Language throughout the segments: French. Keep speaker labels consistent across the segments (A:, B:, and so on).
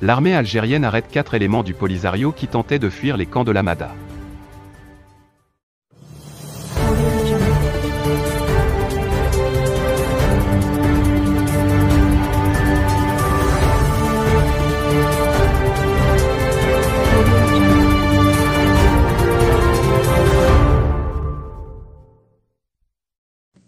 A: L'armée algérienne arrête 4 éléments du Polisario qui tentaient de fuir les camps de l'Hamada.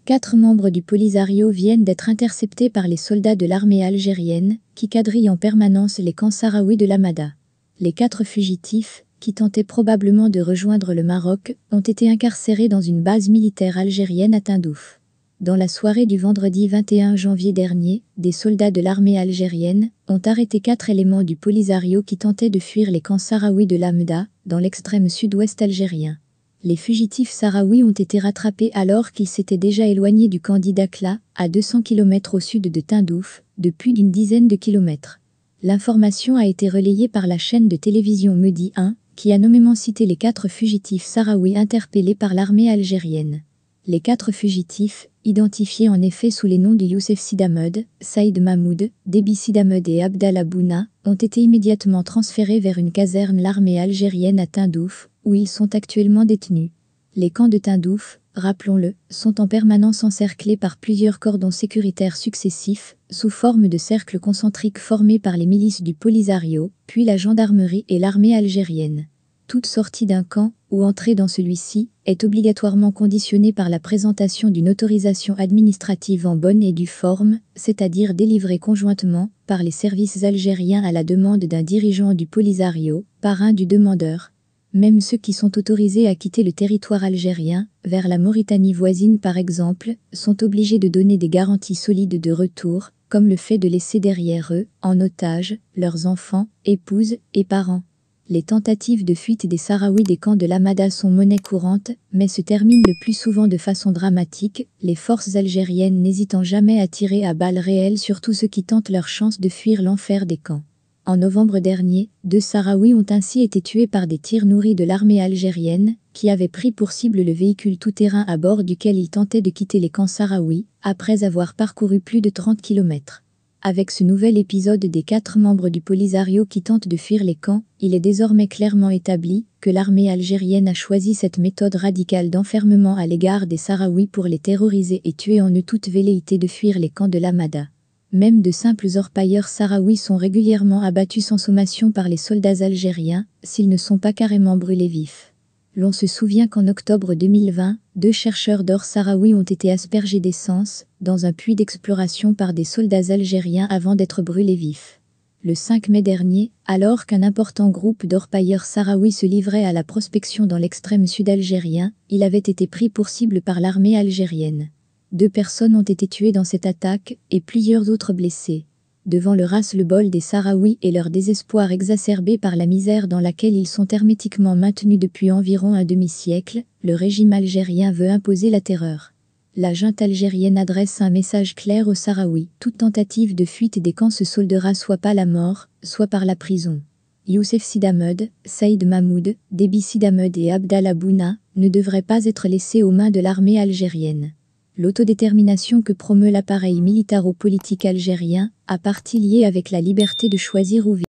B: Quatre membres du Polisario viennent d'être interceptés par les soldats de l'armée algérienne, qui quadrillent en permanence les camps sahraouis de l'Hamada. Les 4 fugitifs, qui tentaient probablement de rejoindre le Maroc, ont été incarcérés dans une base militaire algérienne à Tindouf. Dans la soirée du vendredi 21 janvier dernier, des soldats de l'armée algérienne ont arrêté 4 éléments du Polisario qui tentaient de fuir les camps sahraouis de l'Hamada, dans l'extrême sud-ouest algérien. Les fugitifs sahraouis ont été rattrapés alors qu'ils s'étaient déjà éloignés du camp d'Idakla, à 200 km au sud de Tindouf, de plus d'une dizaine de kilomètres. L'information a été relayée par la chaîne de télévision Mehdi 1, qui a nommément cité les 4 fugitifs sahraouis interpellés par l'armée algérienne. Les 4 fugitifs, identifiés en effet sous les noms de Youssef Sidamed, Saïd Mahmoud, Déby Sidamed et Abdallah Bouna, ont été immédiatement transférés vers une caserne l'armée algérienne à Tindouf, où ils sont actuellement détenus. Les camps de Tindouf, rappelons-le, sont en permanence encerclés par plusieurs cordons sécuritaires successifs, sous forme de cercles concentriques formés par les milices du Polisario, puis la gendarmerie et l'armée algérienne. Toute sortie d'un camp, ou entrée dans celui-ci, est obligatoirement conditionnée par la présentation d'une autorisation administrative en bonne et due forme, c'est-à-dire délivrée conjointement, par les services algériens à la demande d'un dirigeant du Polisario, parrain du demandeur. Même ceux qui sont autorisés à quitter le territoire algérien, vers la Mauritanie voisine par exemple, sont obligés de donner des garanties solides de retour, comme le fait de laisser derrière eux, en otage, leurs enfants, épouses et parents. Les tentatives de fuite des Sahraouis des camps de l'Hamada sont monnaie courante, mais se terminent le plus souvent de façon dramatique, les forces algériennes n'hésitant jamais à tirer à balles réelles sur tous ceux qui tentent leur chance de fuir l'enfer des camps. En novembre dernier, 2 Sahraouis ont ainsi été tués par des tirs nourris de l'armée algérienne, qui avait pris pour cible le véhicule tout-terrain à bord duquel ils tentaient de quitter les camps sahraouis, après avoir parcouru plus de 30 km. Avec ce nouvel épisode des 4 membres du Polisario qui tentent de fuir les camps, il est désormais clairement établi que l'armée algérienne a choisi cette méthode radicale d'enfermement à l'égard des Sahraouis pour les terroriser et tuer en eux toute velléité de fuir les camps de l'Hamada. Même de simples orpailleurs sahraouis sont régulièrement abattus sans sommation par les soldats algériens, s'ils ne sont pas carrément brûlés vifs. L'on se souvient qu'en octobre 2020, 2 chercheurs d'or sahraouis ont été aspergés d'essence, dans un puits d'exploration par des soldats algériens avant d'être brûlés vifs. Le 5 mai dernier, alors qu'un important groupe d'orpailleurs sahraouis se livrait à la prospection dans l'extrême sud algérien, il avait été pris pour cible par l'armée algérienne. 2 personnes ont été tuées dans cette attaque, et plusieurs autres blessées. Devant le ras-le-bol des Sahraouis et leur désespoir exacerbé par la misère dans laquelle ils sont hermétiquement maintenus depuis environ un demi-siècle, le régime algérien veut imposer la terreur. La junte algérienne adresse un message clair aux Sahraouis. Toute tentative de fuite des camps se soldera soit par la mort, soit par la prison. Youssef Sidamed, Saïd Mahmoud, Déby Sidamed et Abdallah Bouna ne devraient pas être laissés aux mains de l'armée algérienne. L'autodétermination que promeut l'appareil militaro-politique algérien a partie liée avec la liberté de choisir où vivre.